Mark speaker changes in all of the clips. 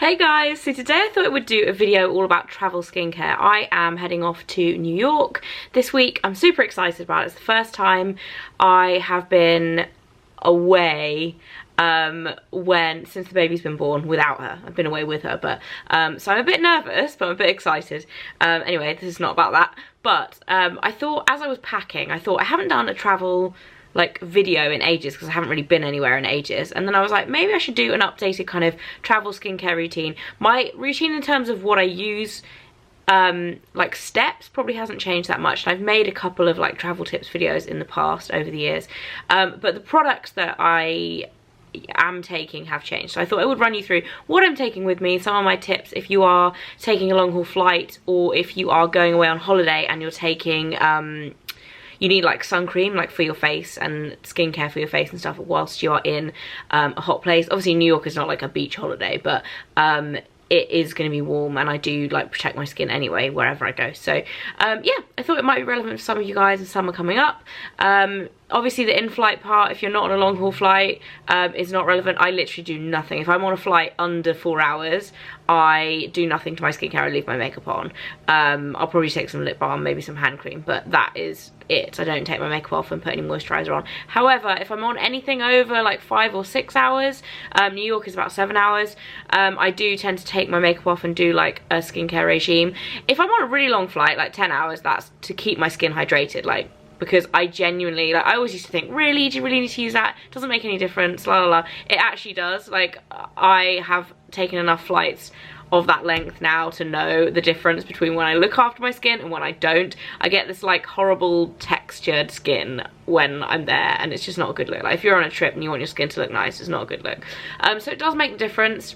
Speaker 1: Hey guys, so today I thought I would do a video all about travel skincare. I am heading off to New York this week. I'm super excited about it. It's the first time I have been away since the baby's been born without her. I've been away with her, but so I'm a bit nervous, but I'm a bit excited. Anyway, this is not about that, but I thought as I was packing, I thought I haven't done a travel like video in ages because I haven't really been anywhere in ages, and then I was like, maybe I should do an updated kind of travel skincare routine. My routine in terms of what I use, like steps, probably hasn't changed that much. I've made a couple of like travel tips videos in the past over the years, but the products that I am taking have changed, so I thought I would run you through what I'm taking with me, some of my tips if you are taking a long haul flight, or if you are going away on holiday and you're taking you need like sun cream like for your face and skincare for your face and stuff whilst you are in a hot place. Obviously New York is not like a beach holiday, but it is going to be warm, and I do like protect my skin anyway wherever I go. So yeah, I thought it might be relevant for some of you guys as summer coming up. Obviously the in-flight part, if you're not on a long haul flight, is not relevant. I literally do nothing. If I'm on a flight under 4 hours, I do nothing to my skincare. I leave my makeup on. I'll probably take some lip balm, maybe some hand cream, but that is it. I don't take my makeup off and put any moisturiser on. However, if I'm on anything over like 5 or 6 hours, New York is about 7 hours, I do tend to take my makeup off and do like a skincare regime. If I'm on a really long flight, like 10 hours, that's to keep my skin hydrated, like, because I genuinely, like, I always used to think, really, do you really need to use that? It doesn't make any difference, la la la. It actually does. Like, I have taken enough flights of that length now to know the difference between when I look after my skin and when I don't. I get this like horrible textured skin when I'm there, and it's just not a good look. Like, if you're on a trip and you want your skin to look nice, it's not a good look. So it does make a difference.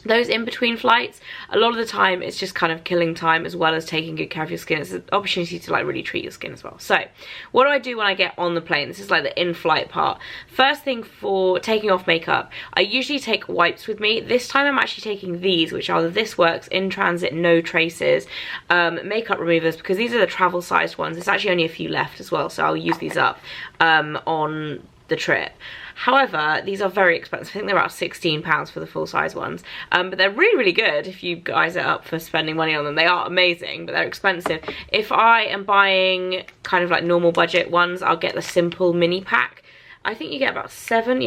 Speaker 1: Those in between flights, a lot of the time it's just kind of killing time as well as taking good care of your skin. It's an opportunity to like really treat your skin as well. So what do I do when I get on the plane? This is like the in-flight part. First thing, for taking off makeup, I usually take wipes with me. This time I'm actually taking these, which are the This Works In Transit No Traces makeup removers, because these are the travel sized ones. There's actually only a few left as well, so I'll use these up on the trip. However, these are very expensive. I think they're about £16 for the full size ones, but they're really, really good if you guys are up for spending money on them. They are amazing, but they're expensive. If I am buying kind of like normal budget ones, I'll get the simple mini pack. I think you get about 7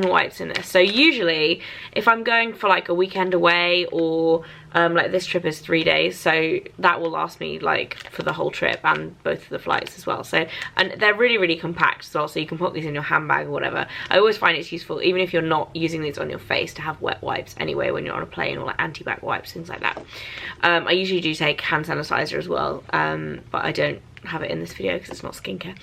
Speaker 1: wipes in this. So usually if I'm going for like a weekend away, or like this trip is 3 days, so that will last me like for the whole trip and both of the flights as well. So, and they're really, really compact as well, so you can put these in your handbag or whatever. I always find it's useful, even if you're not using these on your face, to have wet wipes anyway when you're on a plane, or like anti-bac wipes, things like that. I usually do take hand sanitizer as well, but I don't have it in this video because it's not skincare.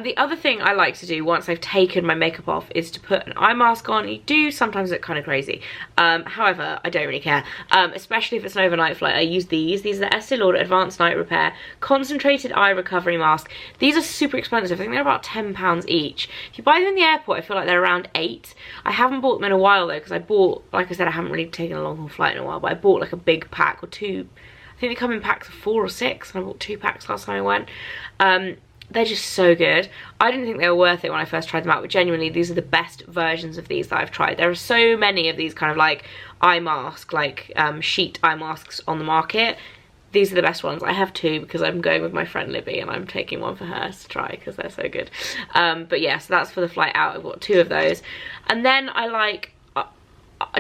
Speaker 1: The other thing I like to do once I've taken my makeup off is to put an eye mask on. You do sometimes look kind of crazy, however I don't really care, especially if it's an overnight flight. I use these are the Estee Lauder Advanced Night Repair Concentrated Eye Recovery Mask. These are super expensive. I think they're about £10 each. If you buy them in the airport, I feel like they're around 8. I haven't bought them in a while though, because I bought, like I said, I haven't really taken a long haul flight in a while, but I bought like a big pack, or 2. I think they come in packs of 4 or 6, and I bought 2 packs last time I went. They're just so good. I didn't think they were worth it when I first tried them out, but genuinely these are the best versions of these that I've tried. There are so many of these kind of like eye mask, like sheet eye masks on the market. These are the best ones. I have 2 because I'm going with my friend Libby, and I'm taking one for her to try because they're so good. But yeah, so that's for the flight out. I've got 2 of those. And then I like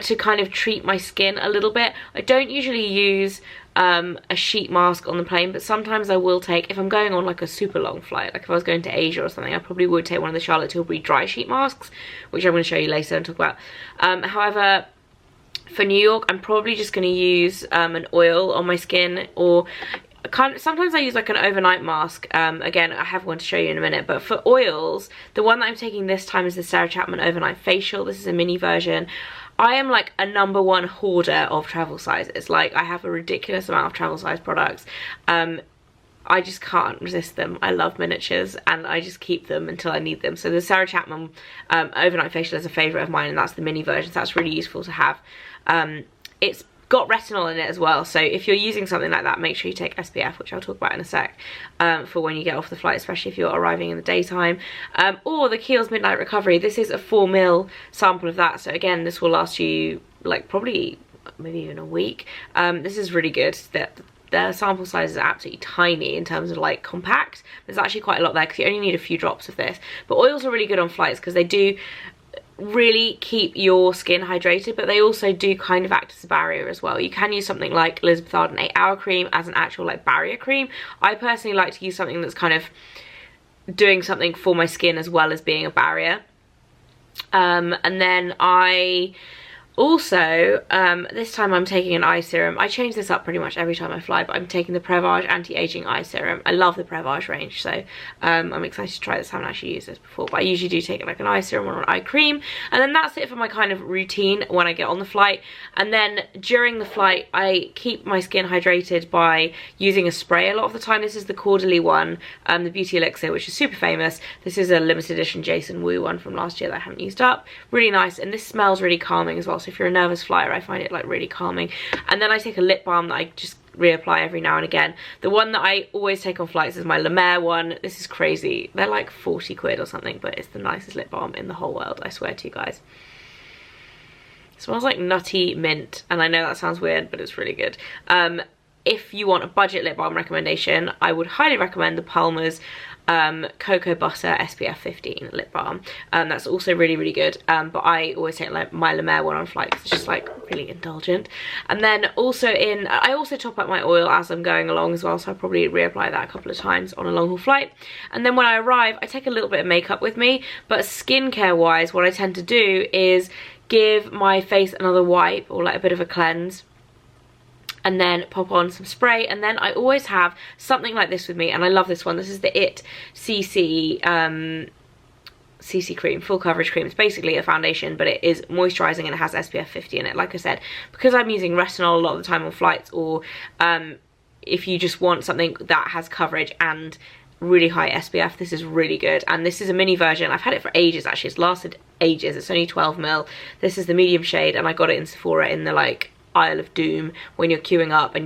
Speaker 1: to kind of treat my skin a little bit. I don't usually use a sheet mask on the plane, but sometimes I will take, if I'm going on like a super long flight, like if I was going to Asia or something, I probably would take one of the Charlotte Tilbury dry sheet masks, which I'm going to show you later and talk about. However, for New York, I'm probably just going to use an oil on my skin, or sometimes I use like an overnight mask. Again, I have one to show you in a minute, but for oils, the one that I'm taking this time is the Chapman Overnight Facial. This is a mini version. I am like a #1 hoarder of travel sizes. Like, I have a ridiculous amount of travel size products. I just can't resist them. I love miniatures, and I just keep them until I need them. So the Chapman Overnight Facial is a favourite of mine, and that's the mini version, so that's really useful to have. It's got retinol in it as well, so if you're using something like that, make sure you take SPF, which I'll talk about in a sec, for when you get off the flight, especially if you're arriving in the daytime. Or the Kiehls Midnight Recovery. This is a 4ml sample of that, so again, this will last you like probably maybe even a week. This is really good. The sample size is absolutely tiny in terms of like compact. There's actually quite a lot there because you only need a few drops of this. But oils are really good on flights because they do really keep your skin hydrated, but they also do kind of act as a barrier as well. You can use something like Elizabeth Arden 8-hour cream as an actual like barrier cream. I personally like to use something that's kind of doing something for my skin as well as being a barrier. And then I also, this time I'm taking an eye serum. I change this up pretty much every time I fly, but I'm taking the Prevage Anti-Aging Eye Serum. I love the Prevage range, so I'm excited to try this. I haven't actually used this before, but I usually do take like an eye serum or an eye cream. And then that's it for my kind of routine when I get on the flight. And then during the flight, I keep my skin hydrated by using a spray a lot of the time. This is the Caudalie one, the Beauty Elixir, which is super famous. This is a limited edition Jason Wu one from last year that I haven't used up. Really nice, and this smells really calming as well. So if you're a nervous flyer, I find it like really calming. And then I take a lip balm that I just reapply every now and again. The one that I always take on flights is my La Mer one. This is crazy. They're like 40 quid or something, but it's the nicest lip balm in the whole world, I swear to you guys. It smells like nutty mint, and I know that sounds weird, but it's really good. If you want a budget lip balm recommendation, I would highly recommend the Palmer's Cocoa Butter SPF 15 lip balm. That's also really, really good. But I always take like my La Mer one on flight because it's just like really indulgent. And then also I also top up my oil as I'm going along as well, so I'll probably reapply that a couple of times on a long haul flight. And then when I arrive, I take a little bit of makeup with me, but skincare wise, what I tend to do is give my face another wipe or like a bit of a cleanse, and then pop on some spray. And then I always have something like this with me, and I love this one. This is the IT CC cream, full coverage cream. It's basically a foundation, but it is moisturizing and it has SPF 50 in it. Like I said, because I'm using retinol a lot of the time on flights, or if you just want something that has coverage and really high SPF, this is really good. And this is a mini version. I've had it for ages actually. It's lasted ages. It's only 12ml. This is the medium shade, and I got it in Sephora in the like Isle of Doom when you're queuing up and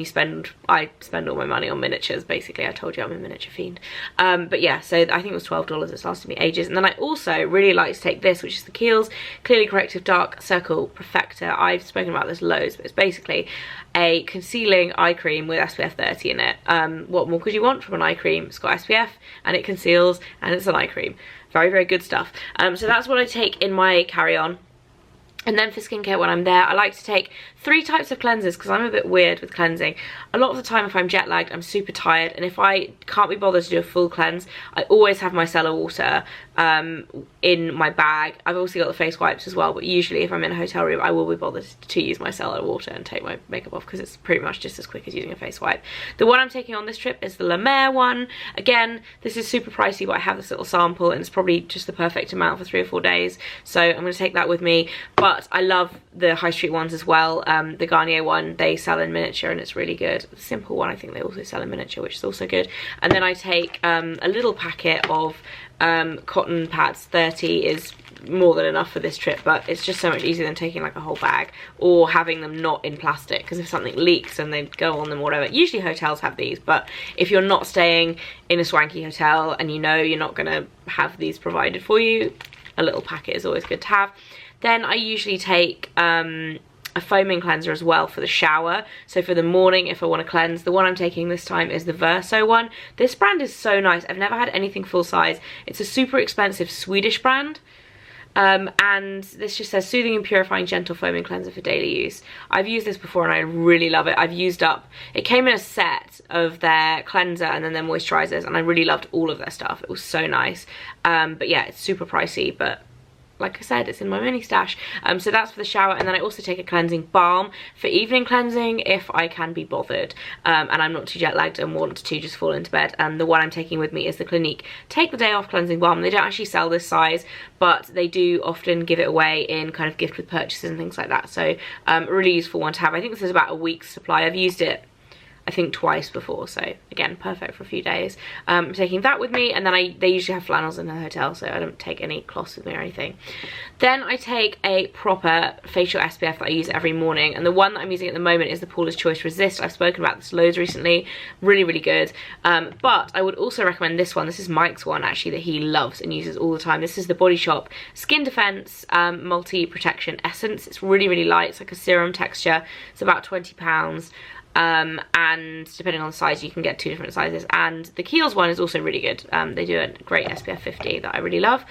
Speaker 1: I spend all my money on miniatures basically. I told you I'm a miniature fiend. But yeah, so I think it was $12. It's lasted me ages. And then I also really like to take this, which is the Kiehls Clearly Corrective Dark Circle Perfector. I've spoken about this loads, but it's basically a concealing eye cream with SPF 30 in it. What more could you want from an eye cream? It's got SPF and it conceals and it's an eye cream. Very, very good stuff. So that's what I take in my carry-on. And then for skincare when I'm there, I like to take 3 types of cleansers because I'm a bit weird with cleansing. A lot of the time if I'm jet lagged, I'm super tired, and if I can't be bothered to do a full cleanse, I always have my micellar water in my bag. I've also got the face wipes as well, but usually if I'm in a hotel room, I will be bothered to use my micellar water and take my makeup off because it's pretty much just as quick as using a face wipe. The one I'm taking on this trip is the La Mer one. Again, this is super pricey, but I have this little sample and it's probably just the perfect amount for 3 or 4 days. So I'm going to take that with me. But I love the high street ones as well. The Garnier one, they sell in miniature and it's really good. The Simple one, I think they also sell in miniature, which is also good. And then I take a little packet of cotton pads. 30 is more than enough for this trip, but it's just so much easier than taking like a whole bag or having them not in plastic, because if something leaks and they go on them or whatever, usually hotels have these, but if you're not staying in a swanky hotel and you know you're not gonna have these provided for you, a little packet is always good to have. Then I usually take a foaming cleanser as well for the shower. So for the morning, if I want to cleanse, the one I'm taking this time is the Verso one. This brand is so nice. I've never had anything full size. It's a super expensive Swedish brand. And this just says soothing and purifying gentle foaming cleanser for daily use. I've used this before and I really love it. I've used up, it came in a set of their cleanser and then their moisturizers, and I really loved all of their stuff. It was so nice. But yeah, it's super pricey, but like I said, it's in my mini stash. So that's for the shower. And then I also take a cleansing balm for evening cleansing if I can be bothered and I'm not too jet lagged and want to just fall into bed. And the one I'm taking with me is the Clinique Take the Day Off cleansing balm. They don't actually sell this size, but they do often give it away in kind of gift with purchases and things like that. So a really useful one to have. I think this is about a week's supply. I've used it I think twice before, so again, perfect for a few days. I'm taking that with me, and then they usually have flannels in the hotel, so I don't take any cloths with me or anything. Then I take a proper facial SPF that I use every morning, and the one that I'm using at the moment is the Paula's Choice Resist. I've spoken about this loads recently, really, really good. But I would also recommend this one. This is Mike's one, actually, that he loves and uses all the time. This is the Body Shop Skin Defense Multi Protection Essence. It's really, really light. It's like a serum texture. It's about £20. And depending on the size, you can get 2 different sizes, and the Kiehls one is also really good. They do a great SPF 50 that I really love.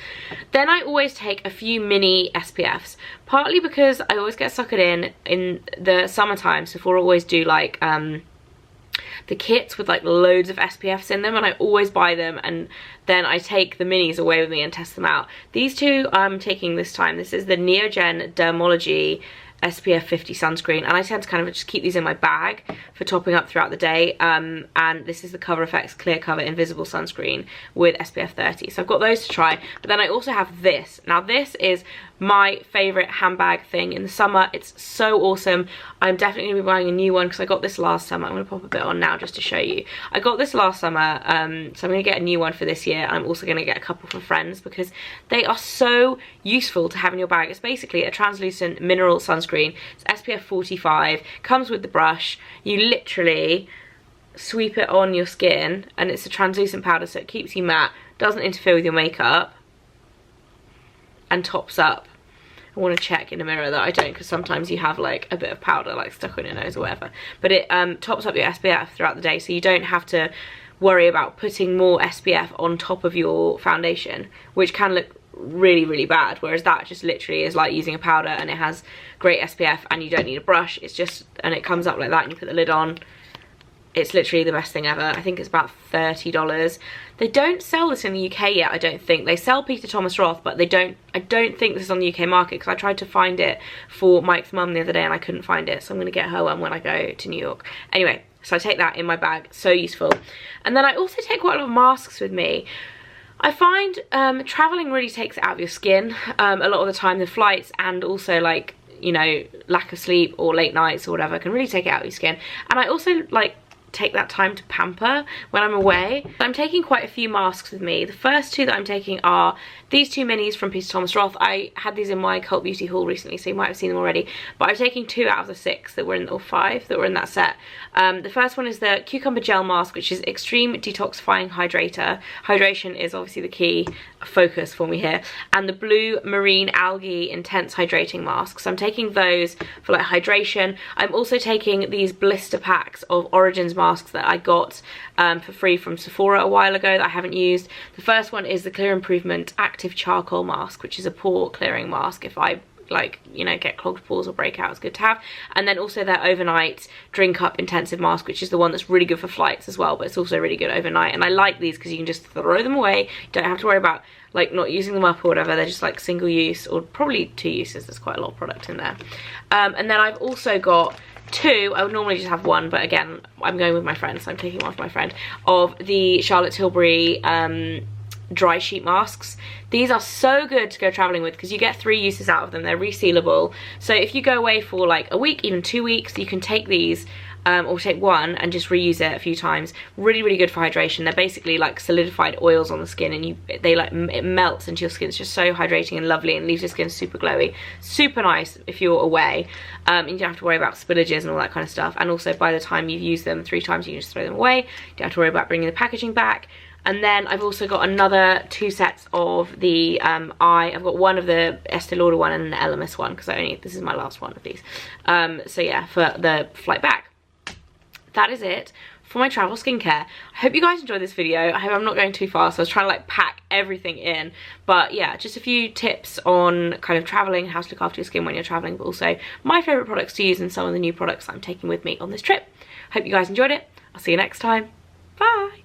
Speaker 1: Then I always take a few mini SPFs, partly because I always get suckered in the summertime. Sephora always do like the kits with like loads of SPFs in them, and I always buy them, and then I take the minis away with me and test them out. These two I'm taking this time. This is the Neogen Dermology SPF 50 sunscreen, and I tend to kind of just keep these in my bag for topping up throughout the day. And this is the Cover FX Clear Cover Invisible Sunscreen with SPF 30. So I've got those to try, but then I also have this. Now this is my favorite handbag thing in the summer. It's so awesome. I'm definitely gonna be buying a new one because I got this last summer. I'm gonna pop a bit on now just to show you. I got this last summer, so I'm gonna get a new one for this year, and I'm also gonna get a couple for friends because they are so useful to have in your bag. It's basically a translucent mineral sunscreen. It's SPF 45, comes with the brush. You literally sweep it on your skin, and it's a translucent powder, so it keeps you matte, doesn't interfere with your makeup, and tops up. I want to check in a mirror that I don't, because sometimes you have like a bit of powder like stuck on your nose or whatever, but it tops up your SPF throughout the day, so you don't have to worry about putting more SPF on top of your foundation, which can look really, really bad, whereas that just literally is like using a powder, and it has great SPF, and you don't need a brush. It's just, and it comes up like that, and you put the lid on. It's literally the best thing ever. I think it's about $30. They don't sell this in the UK yet, I don't think. They sell Peter Thomas Roth, but I don't think this is on the UK market, because I tried to find it for Mike's mum the other day and I couldn't find it, so I'm going to get her one when I go to New York. Anyway, so I take that in my bag, so useful. And then I also take quite a lot of masks with me. I find travelling really takes it out of your skin a lot of the time. The flights, and also like, you know, lack of sleep or late nights or whatever can really take it out of your skin. And I also like take that time to pamper when I'm away. I'm taking quite a few masks with me. The first two that I'm taking are these two minis from Peter Thomas Roth. I had these in my Cult Beauty haul recently, so you might have seen them already, but I'm taking 2 out of the 6 that were in, or 5 that were in that set. The first one is the Cucumber Gel Mask, which is Extreme Detoxifying Hydrator. Hydration is obviously the key focus for me here. And the Blue Marine Algae Intense Hydrating Mask. So I'm taking those for like hydration. I'm also taking these blister packs of Origins masks that I got for free from Sephora a while ago that I haven't used. The first one is the Clear Improvement Active Charcoal Mask, which is a pore clearing mask if I like, you know, get clogged pores or breakouts, good to have. And then also their overnight drink up intensive mask, which is the one that's really good for flights as well, but it's also really good overnight. And I like these because you can just throw them away, you don't have to worry about like not using them up or whatever. They're just like single use, or probably 2 uses. There's quite a lot of product in there. And then I've also got 2, I would normally just have 1, but again, I'm going with my friend, so I'm taking one for my friend, of the Charlotte Tilbury dry sheet masks. These are so good to go traveling with because you get 3 uses out of them. They're resealable, so if you go away for like a week, even 2 weeks, you can take these or take one and just reuse it a few times. Really, really good for hydration. They're basically like solidified oils on the skin, and it melts into your skin. It's just so hydrating and lovely, and leaves your skin super glowy. Super nice if you're away. You don't have to worry about spillages and all that kind of stuff, and also by the time you've used them 3 times, you can just throw them away. You don't have to worry about bringing the packaging back. And then I've also got another 2 sets of the I've got one of the Estee Lauder one and an Elemis one, because this is my last one of these. So yeah, for the flight back. That is it for my travel skincare. I hope you guys enjoyed this video. I hope I'm not going too fast. I was trying to like pack everything in, but yeah, just a few tips on kind of traveling, how to look after your skin when you're traveling, but also my favorite products to use and some of the new products that I'm taking with me on this trip. Hope you guys enjoyed it. I'll see you next time. Bye.